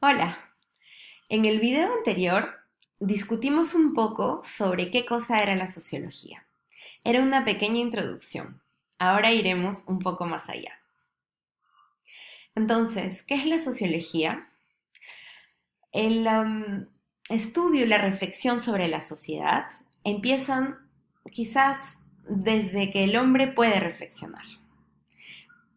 Hola, en el video anterior discutimos un poco sobre qué cosa era la sociología. Era una pequeña introducción. Ahora iremos un poco más allá. Entonces, ¿qué es la sociología? El estudio y la reflexión sobre la sociedad empiezan quizás desde que el hombre puede reflexionar.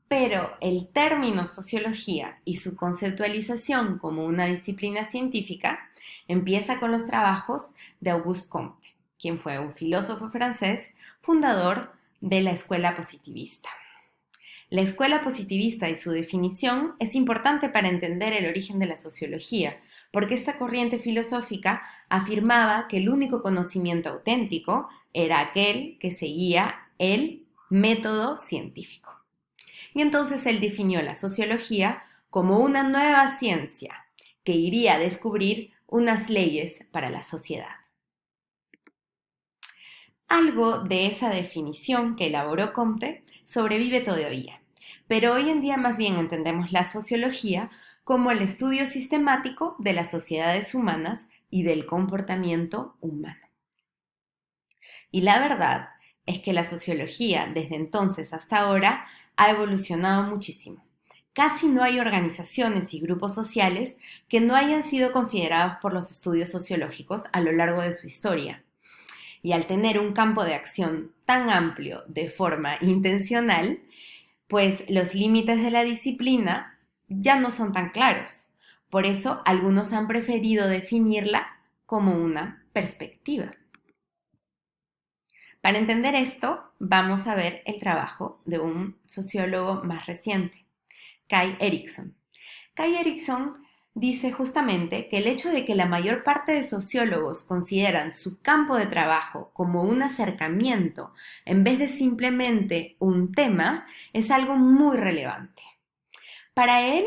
Pero el término sociología y su conceptualización como una disciplina científica empieza con los trabajos de Auguste Comte, quien fue un filósofo francés fundador de la escuela positivista. La escuela positivista y su definición es importante para entender el origen de la sociología, porque esta corriente filosófica afirmaba que el único conocimiento auténtico era aquel que seguía el método científico. Y entonces él definió la sociología como una nueva ciencia que iría a descubrir unas leyes para la sociedad. Algo de esa definición que elaboró Comte sobrevive todavía, pero hoy en día más bien entendemos la sociología como el estudio sistemático de las sociedades humanas y del comportamiento humano. Y la verdad es que la sociología desde entonces hasta ahora ha evolucionado muchísimo. Casi no hay organizaciones y grupos sociales que no hayan sido considerados por los estudios sociológicos a lo largo de su historia. Y al tener un campo de acción tan amplio de forma intencional, pues los límites de la disciplina ya no son tan claros. Por eso algunos han preferido definirla como una perspectiva. Para entender esto, vamos a ver el trabajo de un sociólogo más reciente, Kai Erikson. Kai Erikson dice justamente que el hecho de que la mayor parte de sociólogos consideran su campo de trabajo como un acercamiento en vez de simplemente un tema es algo muy relevante. Para él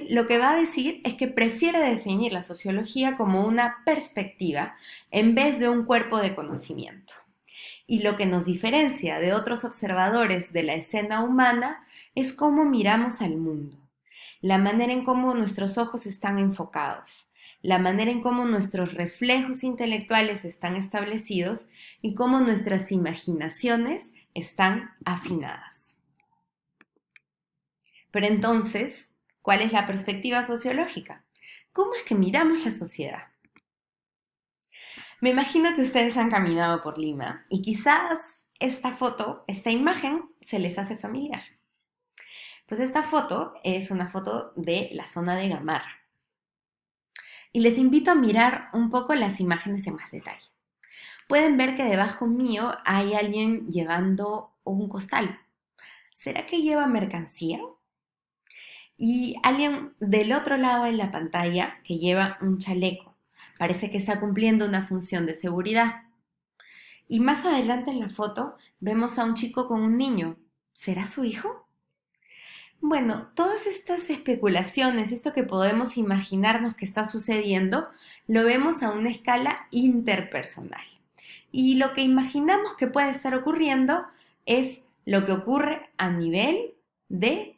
lo que va a decir es que prefiere definir la sociología como una perspectiva en vez de un cuerpo de conocimiento. Y lo que nos diferencia de otros observadores de la escena humana es cómo miramos al mundo, la manera en cómo nuestros ojos están enfocados, la manera en cómo nuestros reflejos intelectuales están establecidos y cómo nuestras imaginaciones están afinadas. Pero entonces, ¿cuál es la perspectiva sociológica? ¿Cómo es que miramos la sociedad? Me imagino que ustedes han caminado por Lima y quizás esta foto, esta imagen, se les hace familiar. Pues esta foto es una foto de la zona de Gamarra. Y les invito a mirar un poco las imágenes en más detalle. Pueden ver que debajo mío hay alguien llevando un costal. ¿Será que lleva mercancía? Y alguien del otro lado en la pantalla que lleva un chaleco. Parece que está cumpliendo una función de seguridad. Y más adelante en la foto vemos a un chico con un niño. ¿Será su hijo? Bueno, todas estas especulaciones, esto que podemos imaginarnos que está sucediendo, lo vemos a una escala interpersonal. Y lo que imaginamos que puede estar ocurriendo es lo que ocurre a nivel de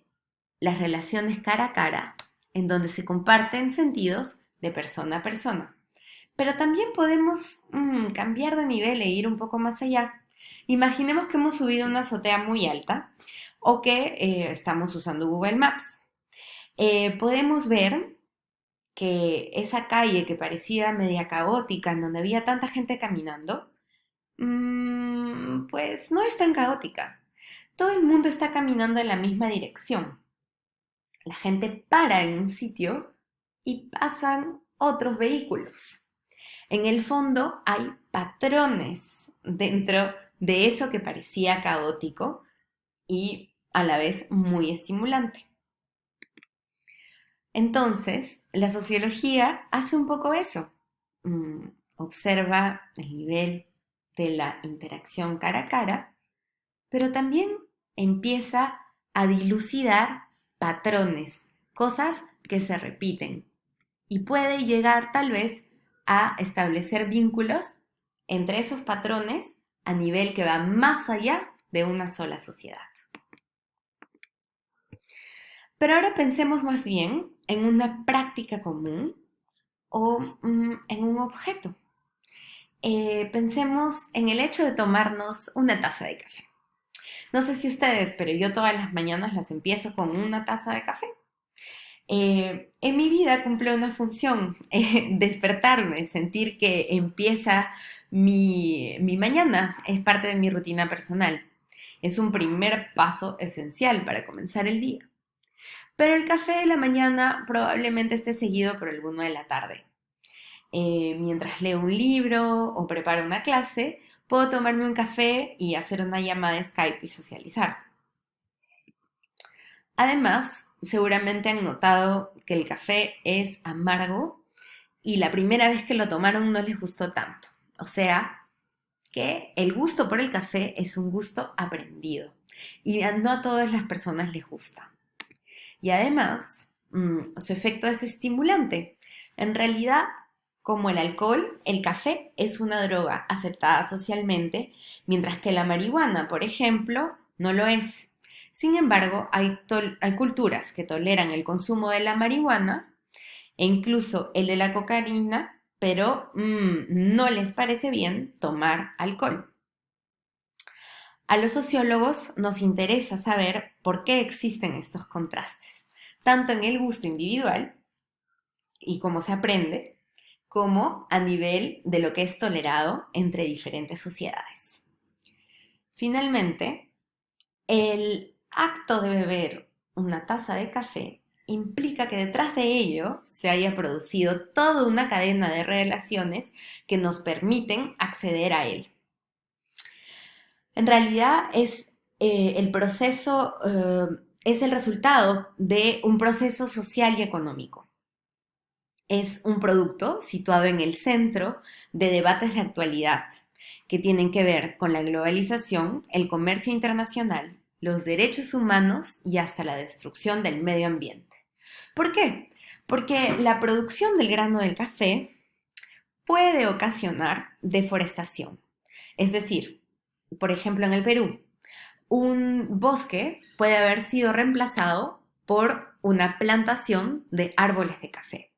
las relaciones cara a cara, en donde se comparten sentidos de persona a persona. Pero también podemos cambiar de nivel e ir un poco más allá. Imaginemos que hemos subido una azotea muy alta o que estamos usando Google Maps. Podemos ver que esa calle que parecía media caótica, en donde había tanta gente caminando, pues no es tan caótica. Todo el mundo está caminando en la misma dirección. La gente para en un sitio y pasan otros vehículos. En el fondo hay patrones dentro de eso que parecía caótico y a la vez muy estimulante. Entonces, la sociología hace un poco eso. Observa el nivel de la interacción cara a cara, pero también empieza a dilucidar patrones, cosas que se repiten, y puede llegar tal vez a establecer vínculos entre esos patrones a nivel que va más allá de una sola sociedad. Pero ahora pensemos más bien en una práctica común o en un objeto. Pensemos en el hecho de tomarnos una taza de café. No sé si ustedes, pero yo todas las mañanas las empiezo con una taza de café. En mi vida cumple una función, despertarme, sentir que empieza mi mañana, es parte de mi rutina personal. Es un primer paso esencial para comenzar el día. Pero el café de la mañana probablemente esté seguido por alguno de la tarde. Mientras leo un libro o preparo una clase, puedo tomarme un café y hacer una llamada de Skype y socializar. Además, seguramente han notado que el café es amargo y la primera vez que lo tomaron no les gustó tanto. O sea, que el gusto por el café es un gusto aprendido y no a todas las personas les gusta. Y además, su efecto es estimulante. En realidad, como el alcohol, el café es una droga aceptada socialmente, mientras que la marihuana, por ejemplo, no lo es. Sin embargo, hay culturas que toleran el consumo de la marihuana e incluso el de la cocaína, pero no les parece bien tomar alcohol. A los sociólogos nos interesa saber por qué existen estos contrastes, tanto en el gusto individual y cómo se aprende, como a nivel de lo que es tolerado entre diferentes sociedades. Finalmente, el acto de beber una taza de café implica que detrás de ello se haya producido toda una cadena de relaciones que nos permiten acceder a él. En realidad el proceso, es el resultado de un proceso social y económico. Es un producto situado en el centro de debates de actualidad que tienen que ver con la globalización, el comercio internacional, los derechos humanos y hasta la destrucción del medio ambiente. ¿Por qué? Porque la producción del grano del café puede ocasionar deforestación. Es decir, por ejemplo, en el Perú, un bosque puede haber sido reemplazado por una plantación de árboles de café.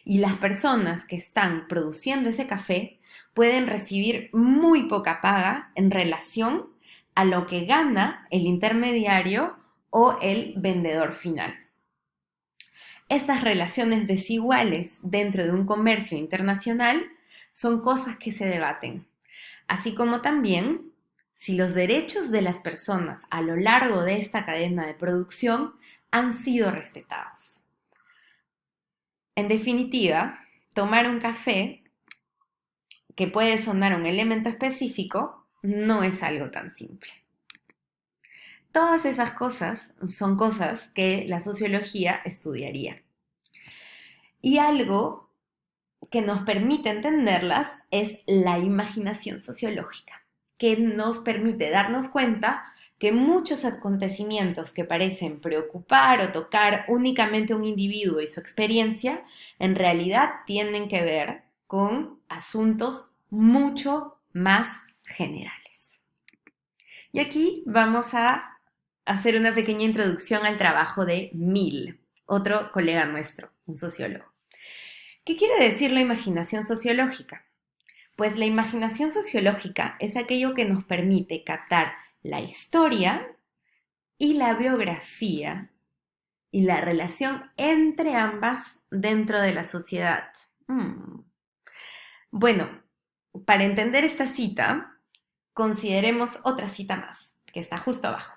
Y las personas que están produciendo ese café pueden recibir muy poca paga en relación a lo que gana el intermediario o el vendedor final. Estas relaciones desiguales dentro de un comercio internacional son cosas que se debaten, así como también si los derechos de las personas a lo largo de esta cadena de producción han sido respetados. En definitiva, tomar un café, que puede sonar un elemento específico, no es algo tan simple. Todas esas cosas son cosas que la sociología estudiaría. Y algo que nos permite entenderlas es la imaginación sociológica, que nos permite darnos cuenta que muchos acontecimientos que parecen preocupar o tocar únicamente a un individuo y su experiencia, en realidad tienen que ver con asuntos mucho más generales. Y aquí vamos a hacer una pequeña introducción al trabajo de Mill, otro colega nuestro, un sociólogo. ¿Qué quiere decir la imaginación sociológica? Pues la imaginación sociológica es aquello que nos permite captar la historia y la biografía y la relación entre ambas dentro de la sociedad. Bueno, para entender esta cita, consideremos otra cita más, que está justo abajo.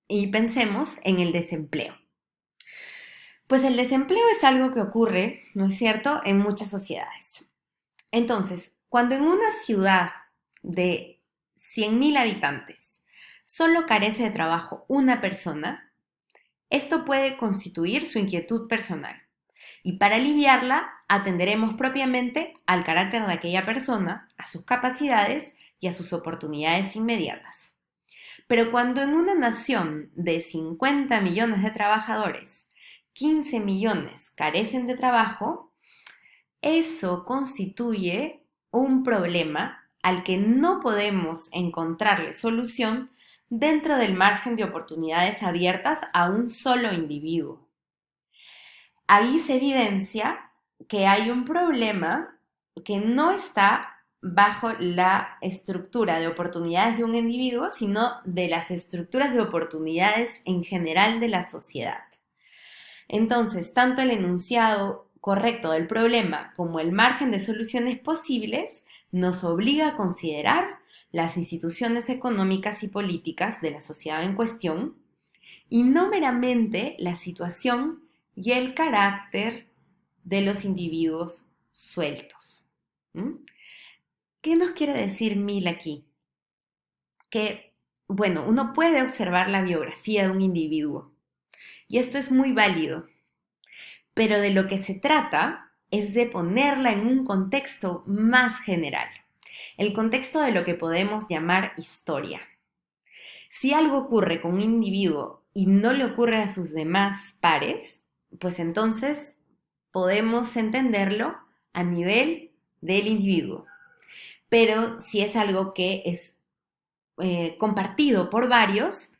Y pensemos en el desempleo. Pues el desempleo es algo que ocurre, ¿no es cierto?, en muchas sociedades. Entonces, cuando en una ciudad de 100.000 habitantes solo carece de trabajo una persona, esto puede constituir su inquietud personal. Y para aliviarla, atenderemos propiamente al carácter de aquella persona, a sus capacidades y a sus oportunidades inmediatas. Pero cuando en una nación de 50 millones de trabajadores, 15 millones carecen de trabajo, eso constituye un problema al que no podemos encontrarle solución dentro del margen de oportunidades abiertas a un solo individuo. Ahí se evidencia que hay un problema que no está bajo la estructura de oportunidades de un individuo, sino de las estructuras de oportunidades en general de la sociedad. Entonces, tanto el enunciado correcto del problema como el margen de soluciones posibles nos obliga a considerar las instituciones económicas y políticas de la sociedad en cuestión y no meramente la situación y el carácter de los individuos sueltos. ¿Mm? ¿Qué nos quiere decir Mill aquí? Que, bueno, uno puede observar la biografía de un individuo y esto es muy válido, pero de lo que se trata es de ponerla en un contexto más general, el contexto de lo que podemos llamar historia. Si algo ocurre con un individuo y no le ocurre a sus demás pares, pues entonces podemos entenderlo a nivel del individuo. Pero si es algo que es compartido por varios,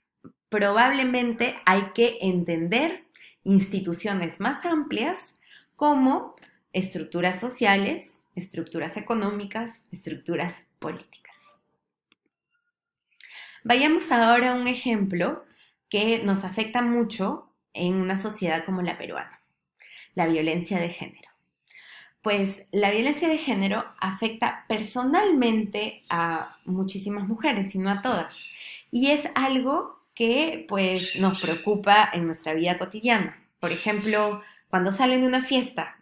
probablemente hay que entender instituciones más amplias como estructuras sociales, estructuras económicas, estructuras políticas. Vayamos ahora a un ejemplo que nos afecta mucho en una sociedad como la peruana, la violencia de género. Pues la violencia de género afecta personalmente a muchísimas mujeres y no a todas. Y es algo que pues nos preocupa en nuestra vida cotidiana. Por ejemplo, cuando salen de una fiesta,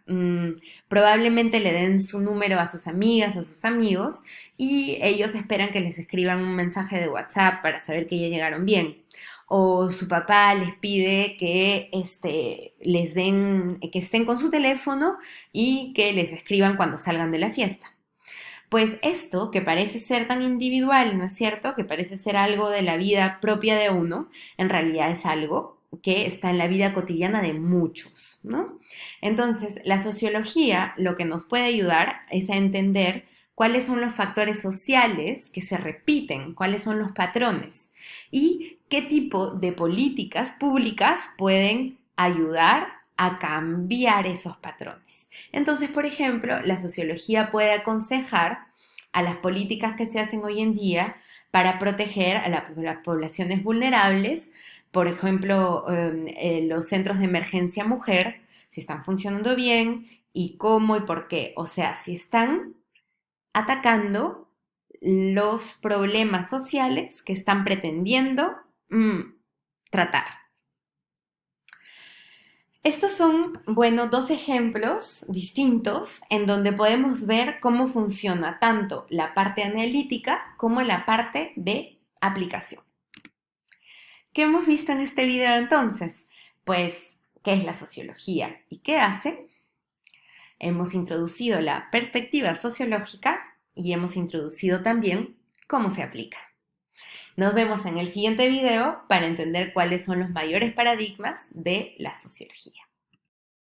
probablemente le den su número a sus amigas, a sus amigos, y ellos esperan que les escriban un mensaje de WhatsApp para saber que ya llegaron bien. O su papá les pide que les den, que estén con su teléfono y que les escriban cuando salgan de la fiesta. Pues esto, que parece ser tan individual, ¿no es cierto? Que parece ser algo de la vida propia de uno, en realidad es algo que está en la vida cotidiana de muchos, ¿no? Entonces, la sociología lo que nos puede ayudar es a entender cuáles son los factores sociales que se repiten, cuáles son los patrones y qué tipo de políticas públicas pueden ayudar a cambiar esos patrones. Entonces, por ejemplo, la sociología puede aconsejar a las políticas que se hacen hoy en día para proteger a las poblaciones vulnerables, por ejemplo, los centros de emergencia mujer, si están funcionando bien y cómo y por qué. O sea, si están atacando los problemas sociales que están pretendiendo tratar. Estos son, bueno, dos ejemplos distintos en donde podemos ver cómo funciona tanto la parte analítica como la parte de aplicación. ¿Qué hemos visto en este video entonces? Pues, ¿qué es la sociología y qué hace? Hemos introducido la perspectiva sociológica y hemos introducido también cómo se aplica. Nos vemos en el siguiente video para entender cuáles son los mayores paradigmas de la sociología.